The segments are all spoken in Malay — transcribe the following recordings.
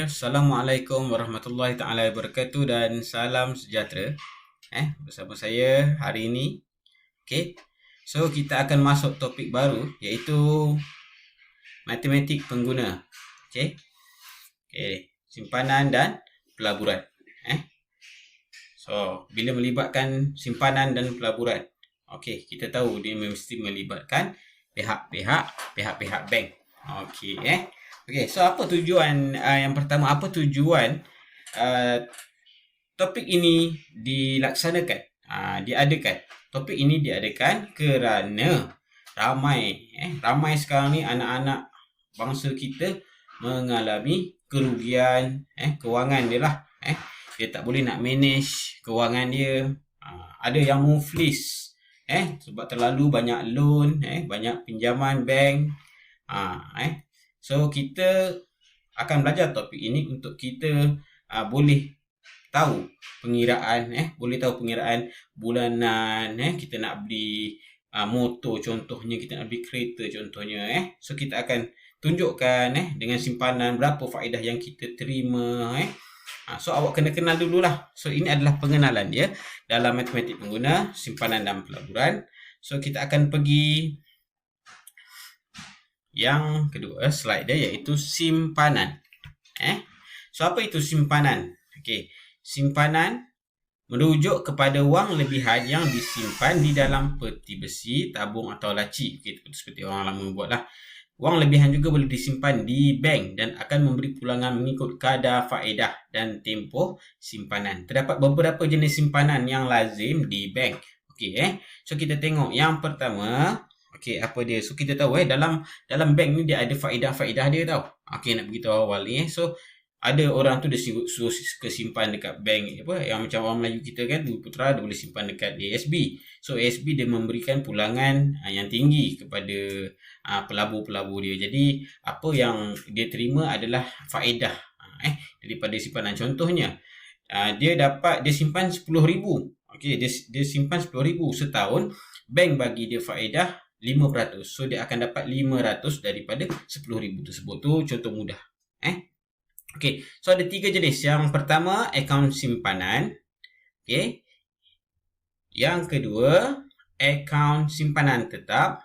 Assalamualaikum warahmatullahi taala wabarakatuh dan salam sejahtera. Bersama saya hari ini. Okey. So kita akan masuk topik baru iaitu matematik pengguna. Okey. Simpanan dan pelaburan. So bila melibatkan simpanan dan pelaburan. Okey, kita tahu dia mesti melibatkan pihak-pihak bank. Okey, Okey, so apa tujuan yang pertama, apa tujuan topik ini dilaksanakan, diadakan. Topik ini diadakan kerana ramai sekarang ni anak-anak bangsa kita mengalami kerugian kewangan dia lah. Dia tak boleh nak manage kewangan dia. Ada yang muflis sebab terlalu banyak loan, banyak pinjaman bank. So kita akan belajar topik ini untuk kita boleh tahu pengiraan bulanan, kita nak beli motor contohnya, kita nak beli kereta contohnya. So kita akan tunjukkan dengan simpanan berapa faedah yang kita terima. So awak kena kenal dululah. So ini adalah pengenalan dia dalam matematik pengguna, simpanan dan pelaburan. So kita akan pergi yang kedua slide dia iaitu simpanan. So apa itu simpanan? Okey, simpanan merujuk kepada wang lebihan yang disimpan di dalam peti besi, tabung atau laci. Okey, seperti orang lama buatlah. Wang lebihan juga boleh disimpan di bank dan akan memberi pulangan mengikut kadar faedah dan tempoh simpanan. Terdapat beberapa jenis simpanan yang lazim di bank. Okey, so kita tengok yang pertama. Okey, apa dia? So kita tahu dalam bank ni dia ada faedah-faedah dia tau. Okey, nak beritahu awal ni. So ada orang tu dia suka simpan dekat bank yang macam orang Melayu kita kan, Bumi Putra dia boleh simpan dekat ASB. So ASB dia memberikan pulangan yang tinggi kepada pelabur-pelabur dia. Jadi apa yang dia terima adalah faedah daripada simpanan. Contohnya dia simpan 10,000. Okey, dia simpan 10,000 setahun, bank bagi dia faedah 5%. So dia akan dapat 500 daripada 10,000 tersebut. Tu contoh mudah. Okey, so ada 3 jenis. Yang pertama akaun simpanan. Okey. Yang kedua akaun simpanan tetap,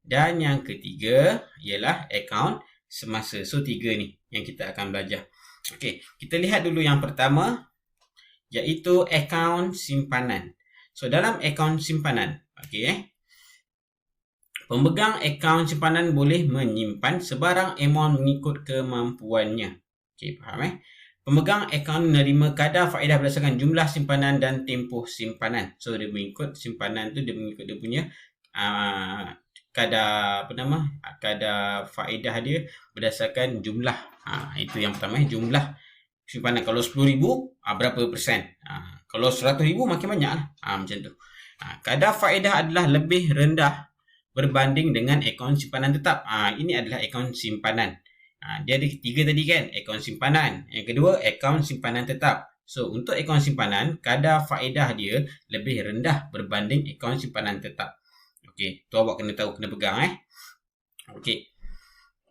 dan yang ketiga ialah akaun semasa. So 3 ni yang kita akan belajar. Okey, kita lihat dulu yang pertama iaitu akaun simpanan. So dalam akaun simpanan, pemegang akaun simpanan boleh menyimpan sebarang amount mengikut kemampuannya. Okey, faham Pemegang akaun menerima kadar faedah berdasarkan jumlah simpanan dan tempoh simpanan. So dia mengikut simpanan tu, dia mengikut dia punya kadar faedah dia berdasarkan jumlah. Itu yang pertama, jumlah simpanan. Kalau 10,000 berapa persen? Kalau 100,000 makin banyak lah. Macam tu. Kadar faedah adalah lebih rendah berbanding dengan akaun simpanan tetap. Ini adalah akaun simpanan. Dia ada 3 tadi kan, akaun simpanan. Yang kedua, akaun simpanan tetap. So untuk akaun simpanan, kadar faedah dia lebih rendah berbanding akaun simpanan tetap. Okey, tu awak kena tahu, kena pegang Okey.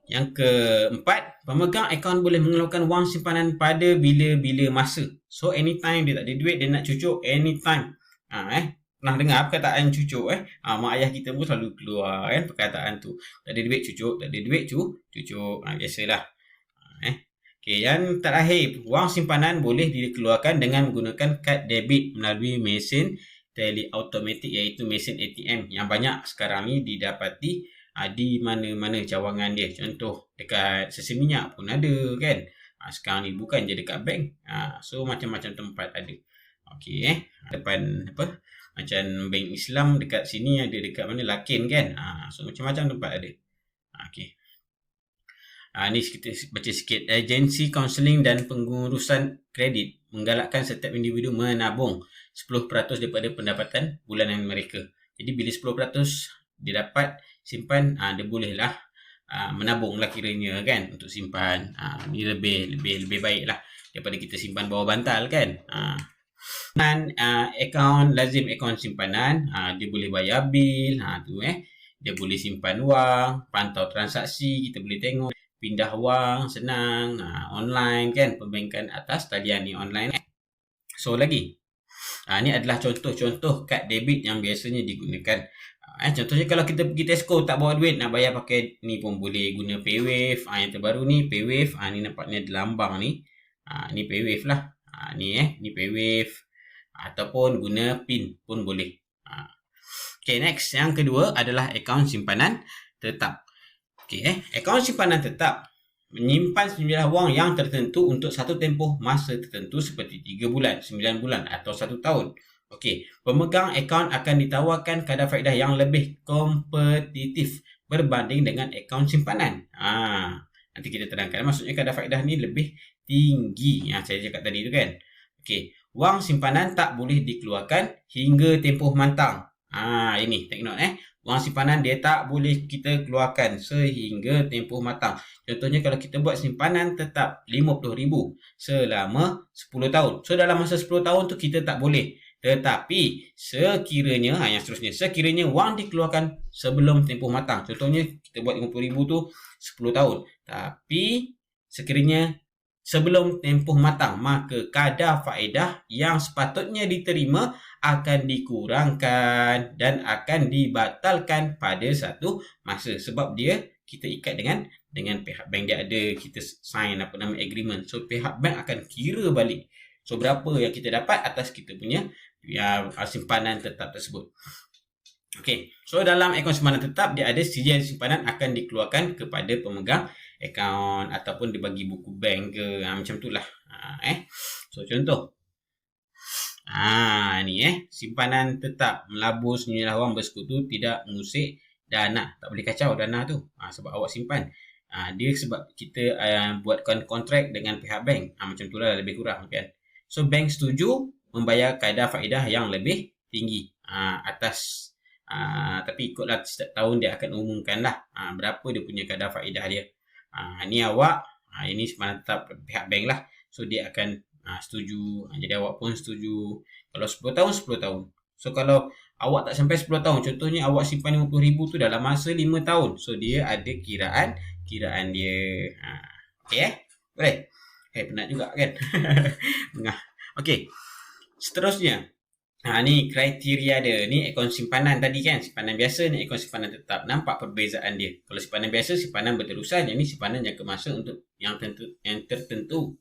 Yang keempat, pemegang akaun boleh mengeluarkan wang simpanan pada bila-bila masa. So anytime dia tak ada duit, dia nak cucuk anytime. Pernah dengar perkataan cucuk mak ayah kita pun selalu keluar perkataan tu. Tak ada duit cucuk, tak ada duit cucuk. Biasalah. Okey, yang terakhir, wang simpanan boleh dikeluarkan dengan menggunakan kad debit melalui mesin tele automatik iaitu mesin ATM yang banyak sekarang ni didapati di mana-mana cawangan dia. Contoh dekat sesi minyak pun ada kan. Sekarang ni bukan je dekat bank. So macam-macam tempat ada. Okey, depan macam bank Islam dekat sini ada, dekat mana Lakin kan. So macam-macam tempat ada. Okey. Ni kita baca sikit. Agensi kaunseling dan pengurusan kredit menggalakkan setiap individu menabung 10% daripada pendapatan bulanan mereka. Jadi bila 10% dia dapat simpan, dia bolehlah menabung lah kiranya kan, untuk simpan. Ni lebih baik lah daripada kita simpan bawah bantal kan. Dan akaun lazim, akaun simpanan, dia boleh bayar bil, dia boleh simpan wang, pantau transaksi, kita boleh tengok pindah wang senang, online kan, perbankan atas talian ni online. So lagi, ni adalah contoh-contoh kad debit yang biasanya digunakan. Contohnya kalau kita pergi Tesco tak bawa duit, nak bayar pakai ni pun boleh guna PayWave. Yang terbaru ni PayWave. Ni nampaknya ada lambang ni. Ni PayWave lah. Ni PayWave. Ataupun guna PIN pun boleh. Okay, next. Yang kedua adalah akaun simpanan tetap. Okay, akaun simpanan tetap menyimpan sejumlah wang yang tertentu untuk satu tempoh masa tertentu seperti 3 bulan, 9 bulan atau 1 tahun. Okey, pemegang akaun akan ditawarkan kadar faedah yang lebih kompetitif berbanding dengan akaun simpanan. Nanti kita terangkan. Maksudnya kadar faedah ni lebih tinggi. Saya cakap tadi tu kan. Okey, wang simpanan tak boleh dikeluarkan hingga tempoh mantang. Ini take note wang simpanan dia tak boleh kita keluarkan sehingga tempoh matang. Contohnya kalau kita buat simpanan tetap RM50,000 selama 10 tahun. So dalam masa 10 tahun tu kita tak boleh. Tetapi sekiranya, yang seterusnya, sekiranya wang dikeluarkan sebelum tempoh matang. Contohnya kita buat RM50,000 tu 10 tahun. Tapi sekiranya sebelum tempoh matang, maka kadar faedah yang sepatutnya diterima akan dikurangkan dan akan dibatalkan pada satu masa. Sebab kita ikat dengan pihak bank. Dia ada, kita sign agreement. So pihak bank akan kira balik. So berapa yang kita dapat atas kita punya simpanan tetap tersebut. Okay, so dalam akaun simpanan tetap dia ada sijil simpanan akan dikeluarkan kepada pemegang akaun ataupun dibagi buku bank ke, macam tu lah. So contoh ni simpanan tetap melabur sejumlah wang bersekutu tidak mengusik dana. Tak boleh kacau dana tu sebab awak simpan. Dia sebab kita buatkan kontrak dengan pihak bank. Macam tu lah lebih kurang kan. So bank setuju membayar kadar faedah yang lebih tinggi atas tapi ikutlah setiap tahun dia akan umumkan lah berapa dia punya kadar faedah dia. Ni awak, ini simpanan tetap pihak bank lah. So dia akan setuju. Jadi awak pun setuju. Kalau 10 tahun, 10 tahun. So kalau awak tak sampai 10 tahun, contohnya awak simpan RM50,000 tu dalam masa 5 tahun. So dia ada kiraan dia. Okay boleh? Penat juga kan? Okay, seterusnya. Ni kriteria dia. Ni akaun simpanan tadi kan. Simpanan biasa, ni akaun simpanan tetap. Nampak perbezaan dia. Kalau simpanan biasa, simpanan berterusan. Yang ni simpanan jangka masa untuk yang tertentu.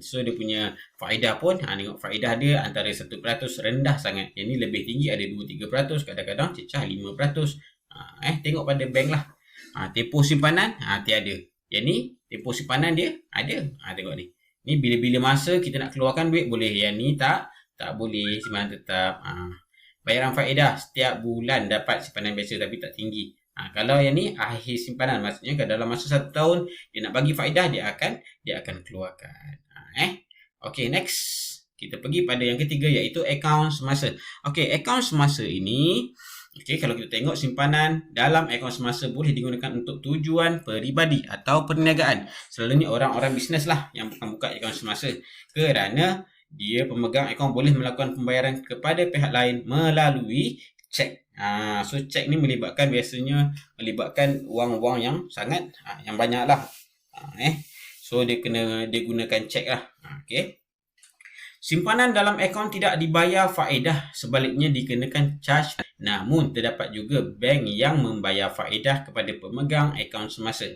So dia punya faedah pun, tengok faedah dia antara 1% rendah sangat. Yang ni lebih tinggi, ada 2-3%. Kadang-kadang cecah 5%. Tengok pada bank lah. Tempoh simpanan, tiada. Yang ni, tempoh simpanan dia ada. Tengok ni. Ni bila-bila masa kita nak keluarkan duit boleh. Yang ni tak boleh simpanan tetap. Bayaran faedah setiap bulan dapat simpanan biasa tapi tak tinggi. Kalau yang ni akhir simpanan, maksudnya kalau dalam masa 1 tahun dia nak bagi faedah, dia akan keluarkan. Okay, next. Kita pergi pada yang ketiga iaitu akaun semasa. Okay, akaun semasa ini, kalau kita tengok simpanan dalam akaun semasa boleh digunakan untuk tujuan peribadi atau perniagaan. Selalunya orang-orang bisnes lah yang buka akaun semasa. Kerana dia pemegang akaun boleh melakukan pembayaran kepada pihak lain melalui cek. So cek ni biasanya melibatkan wang-wang yang sangat yang banyak lah. So dia gunakan cek lah. Okay. Simpanan dalam akaun tidak dibayar faedah, sebaliknya dikenakan charge. Namun terdapat juga bank yang membayar faedah kepada pemegang akaun semasa.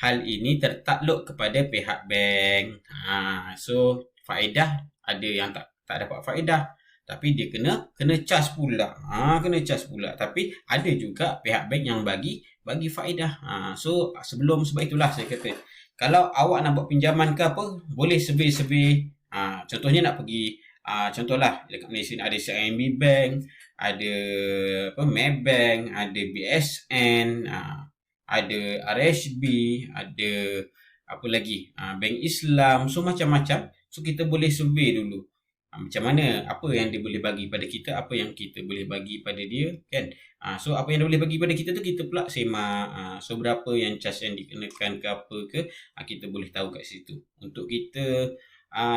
Hal ini tertakluk kepada pihak bank. So faedah ada yang tak dapat faedah, tapi dia kena charge pula. Kena charge pula. Tapi ada juga pihak bank yang bagi faedah. So sebab itulah saya kata, kalau awak nak buat pinjaman ke apa, boleh survey. Contohnya nak pergi, contohlah dekat Malaysia ni ada CIMB Bank, ada Maybank, ada BSN, ada RHB, ada apa lagi, Bank Islam. So macam-macam. So kita boleh survey dulu. Macam mana, apa yang dia boleh bagi pada kita, apa yang kita boleh bagi pada dia kan. So apa yang dia boleh bagi pada kita tu kita pula semak. So berapa yang charge yang dikenakan ke apa ke, kita boleh tahu kat situ. Untuk kita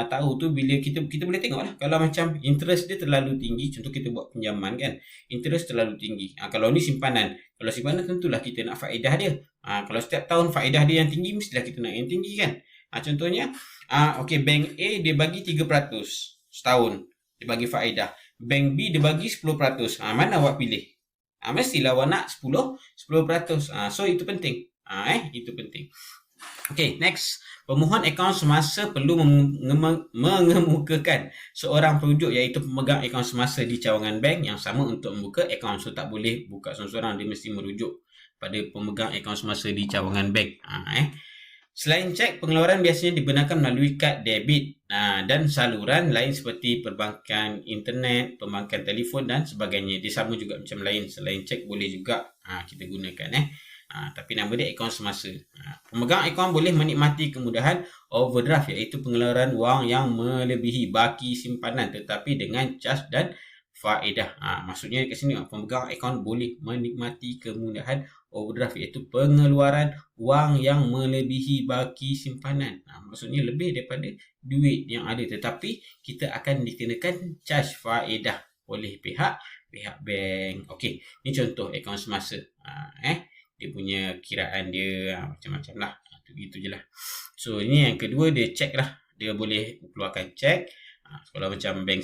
tahu tu bila kita boleh tengok lah. Kalau macam interest dia terlalu tinggi, contoh kita buat pinjaman kan, interest terlalu tinggi. Kalau ni simpanan, kalau simpanan tentulah kita nak faedah dia. Kalau setiap tahun faedah dia yang tinggi, mestilah kita nak yang tinggi kan. Contohnya, okay, bank A dia bagi 3% setahun, dia bagi faedah. Bank B dia bagi 10%. Mana awak pilih? Mestilah awak nak 10%. So itu penting. Itu penting. Okay, next. Pemohon akaun semasa perlu mengemukakan seorang perujuk iaitu pemegang akaun semasa di cawangan bank yang sama untuk membuka akaun. So tak boleh buka seorang-seorang, dia mesti merujuk pada pemegang akaun semasa di cawangan bank. Selain cek, pengeluaran biasanya dibenarkan melalui kad debit dan saluran lain seperti perbankan internet, perbankan telefon dan sebagainya. Dia sama juga macam lain. Selain cek boleh juga kita gunakan. Tapi nama dia akaun semasa. Pemegang akaun boleh menikmati kemudahan overdraft iaitu pengeluaran wang yang melebihi baki simpanan tetapi dengan cas dan faedah. Maksudnya kat sini pemegang akaun boleh menikmati kemudahan overdraft iaitu pengeluaran wang yang melebihi baki simpanan. Maksudnya lebih daripada duit yang ada tetapi kita akan dikenakan cas faedah oleh pihak bank. Okey, ni contoh akaun semasa. Dia punya kiraan dia macam-macam lah. Begitu je lah. So ini yang kedua, dia cek lah. Dia boleh keluarkan cek. Kalau macam bank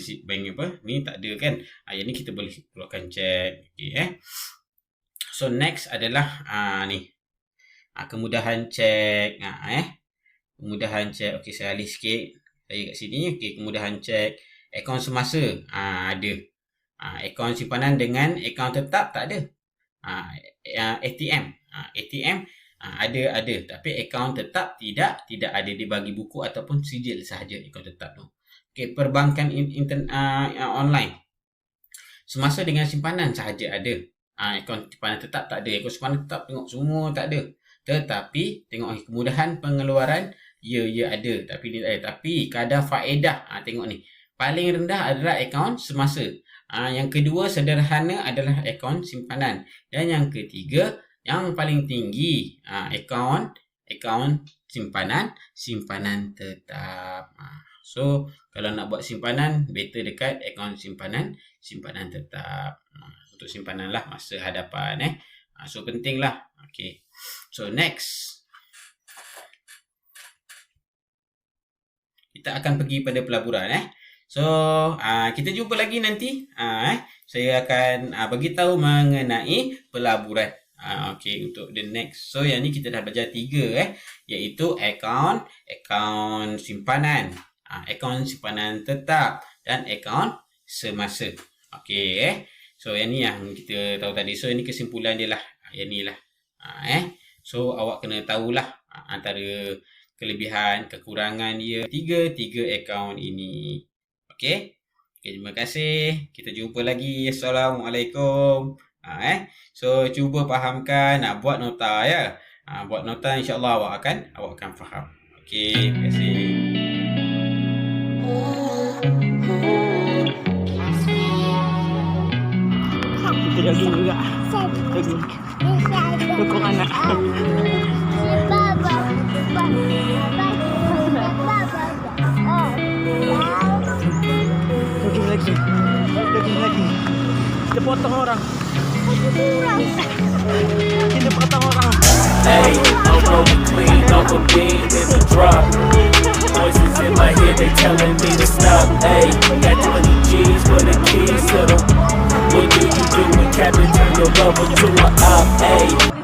apa ni tak ada kan. Yang ni kita boleh keluarkan cek. Okay, So next adalah ni. Kemudahan cek. Kemudahan cek. Okey, saya alih sikit. Saya kat sini. Okey, kemudahan cek. Akaun semasa ada. Akaun simpanan dengan akaun tetap tak ada. ATM ada tapi akaun tetap tidak ada, dibagi buku ataupun sijil sahaja akaun tetap tu. Okey, perbankan online semasa dengan simpanan sahaja ada. Akaun simpanan tetap tak ada. Akaun simpanan tetap tengok semua tak ada. Tetapi tengok kemudahan pengeluaran ya ada tapi kadar faedah tengok ni. Paling rendah adalah akaun semasa. Yang kedua sederhana adalah akaun simpanan. Dan yang ketiga yang paling tinggi akaun simpanan tetap. So kalau nak buat simpanan better dekat akaun simpanan tetap. Untuk simpanan lah masa hadapan so penting lah. Okay. So next kita akan pergi pada pelaburan So, kita jumpa lagi nanti. Saya akan bagi tahu mengenai pelaburan. Okey, untuk the next. So, yang ni kita dah belajar 3 iaitu akaun simpanan, akaun simpanan tetap dan akaun semasa. Okey, So, yang ni yang kita tahu tadi. So, ini kesimpulan dia lah. Yang ni lah. So, awak kena tahulah antara kelebihan, kekurangan dia tiga akaun ini. Okey, terima kasih. Kita jumpa lagi. Assalamualaikum. So cuba fahamkan, buat nota ya. Buat nota, insya-Allah awak akan faham. Okey, terima kasih. Kita jogging juga. Jogging. Dukung anak. Jogging lagi. Kita potong orang. Kita potong orang. Hey, I'm rolling clean, off a beam in the drop. Voices in my head, they telling me to stop. Hey, got 20 G's for the keys to them. What do you do when Captain turn your lover to a op? Hey.